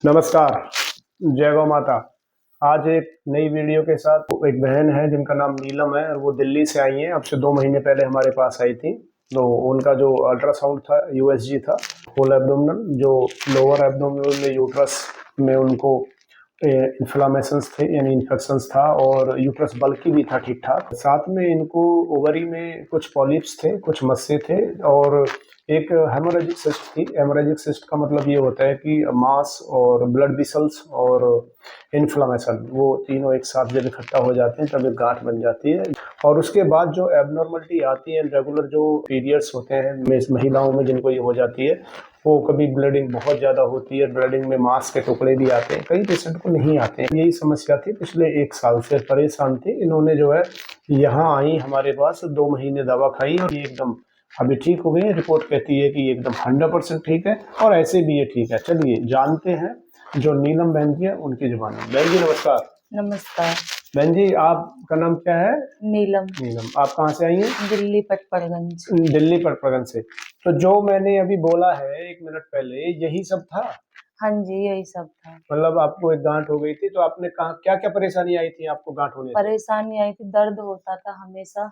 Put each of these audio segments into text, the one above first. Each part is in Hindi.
नमस्कार, जय गौ माता। आज एक नई वीडियो के साथ एक बहन है जिनका नाम नीलम है और वो दिल्ली से आई हैं। अब से 2 महीने पहले हमारे पास आई थी। तो उनका जो अल्ट्रासाउंड था यूएसजी था, होल एब्डोमिनल, जो लोअर एब्डोमिनल में यूट्रस में उनको इन्फ्लामेशंस थे यानी इन्फेक्शंस था और यूट्रस बल्की भी था ठीक ठाक। साथ में इनको ओवरी में कुछ पॉलिप्स थे, कुछ मस्से थे और एक हेमोरेजिक सिस्ट थी। हेमोरेजिक सिस्ट का मतलब ये होता है कि मास और ब्लड विसल्स और इन्फ्लामेशन वो तीनों एक साथ जब इकट्ठा हो जाते हैं तब एक गांठ बन जाती है। और उसके बाद जो एबनॉर्मलिटी आती है, रेगुलर जो पीरियड्स होते हैं महिलाओं में जिनको ये हो जाती है, वो कभी ब्लीडिंग बहुत ज़्यादा होती है, ब्लीडिंग में मांस के टुकड़े भी आते हैं, कई पेशेंट को नहीं आते हैं। यही समस्या थी, पिछले 1 साल से परेशान थी। इन्होंने जो है यहाँ आई हमारे पास, 2 महीने दवा खाई और ये एकदम अभी ठीक हो गई है। रिपोर्ट कहती है कि एकदम 100% ठीक है और ऐसे भी ये ठीक है। चलिए जानते हैं जो नीलम बहन जी है उनकी जुबान में। बहन जी नमस्कार। नमस्कार। बहन जी आपका नाम क्या है? नीलम। नीलम, आप कहाँ से आई हैं? दिल्ली पटपड़गंज। दिल्ली पटपड़गंज से। तो जो मैंने अभी बोला है 1 मिनट पहले, यही सब था? हाँ जी, यही सब था। मतलब आपको एक गांठ हो गई थी, तो आपने कहा क्या क्या परेशानी आई थी आपको गांठ होने से? परेशानी आई थी, दर्द होता था हमेशा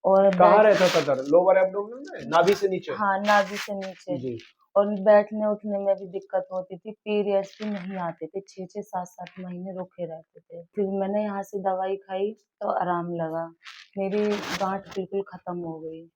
और कहाँ बैठ रहता था दर्द? लोअर एब्डोमेन में, नाभि से नीचे? हाँ, नाभि से नीचे। जी। और बैठने उठने में भी दिक्कत होती थी। पीरियड्स भी नहीं आते थे, 6-6 7-7 महीने रुके रहते थे। फिर मैंने यहाँ से दवाई खाई तो आराम लगा, मेरी गांठ बिल्कुल खत्म हो गई।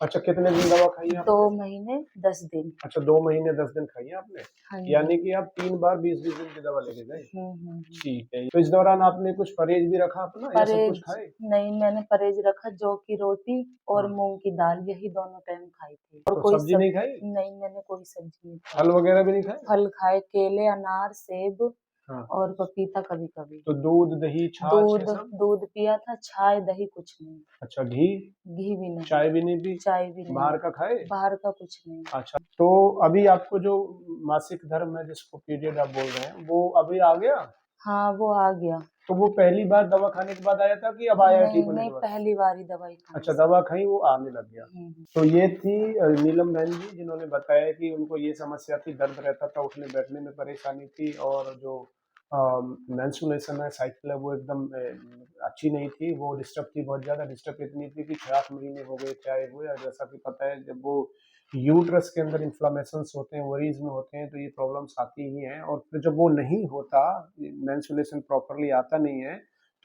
अच्छा, कितने दिन दवा खाई 2 आपने? महीने 10 दिन। अच्छा, 2 महीने 10 दिन खाई है आपने? हाँ यानी जी। कि आप 3 बार 20-20 दिन की दवा लेके गए। हम्म। ठीक है। तो इस दौरान आपने कुछ परहेज भी रखा अपना या सब कुछ परहेज खाए? नहीं, मैंने परहेज रखा, जौ की रोटी और हाँ। मूंग की दाल, यही दोनों टाइम खाई थी। और तो कोई सब्जी नहीं खाई? नहीं, मैंने कोई सब्जी नहीं फल खाई। वगैरह भी नहीं खाए? फल खाए, केले, अनार, सेब हाँ। और पपीता कभी कभी। तो दूध, दही, छाछ ये दूध सब? दूध पिया था, चाय दही कुछ नहीं। अच्छा, घी? घी भी नहीं। चाय भी नहीं पी? चाय भी नहीं। बाहर का खाए? बाहर का कुछ नहीं। अच्छा, तो अभी आपको जो मासिक धर्म है, जिसको पीरियड आप बोल रहे हैं, वो अभी आ गया? हाँ, वो आ गया। तो वो पहली बार दवा खाने के बाद आया था कि अब आया है नहीं ठीक होने नहीं, के बाद? पहली बार ही दवाई खाने अच्छा, से। दवा खाई वो आने लग गया। हम्म। तो ये थी नीलम बहन जी, जिन्होंने बताया कि उनको ये समस्या थी, दर्द रहता था, उठने बैठने में परेशानी थी और जो मेंस्ट्रुएशन है, साइकिल है, वो एकदम अच्छी नहीं थी, वो डिस्टर्ब थी, बहुत ज़्यादा डिस्टर्ब इतनी थी कि 6-8 महीने हो गए चाहे हुए। और जैसा कि पता है, जब वो यूट्रस के अंदर इन्फ्लामेशंस होते हैं, वरीज में होते हैं, तो ये प्रॉब्लम्स आती ही हैं। और फिर जब वो नहीं होता, मेंस्ट्रुएशन प्रॉपरली आता नहीं है,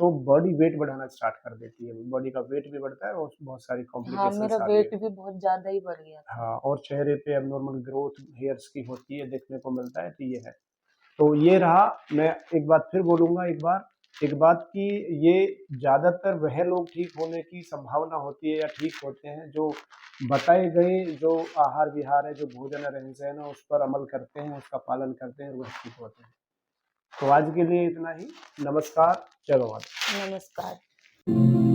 तो बॉडी वेट बढ़ाना स्टार्ट कर देती है। बॉडी का वेट भी बढ़ता है और बहुत सारी हाँ, मेरा कॉम्प्लिकेशंस आ रही है। वेट भी बहुत ज्यादा ही बढ़ गया था। हाँ, और चेहरे पे एबनॉर्मल ग्रोथ हेयर्स की होती है, देखने को मिलता है। तो ये है। तो ये रहा। मैं एक बात फिर बोलूँगा, एक बात कि ये ज़्यादातर वह लोग ठीक होने की संभावना होती है या ठीक होते हैं जो बताए गए जो आहार विहार है, जो भोजन रहन-सहन है, उस पर अमल करते हैं, उसका पालन करते हैं, वह ठीक होते हैं। तो आज के लिए इतना ही। नमस्कार, जय माता। नमस्कार।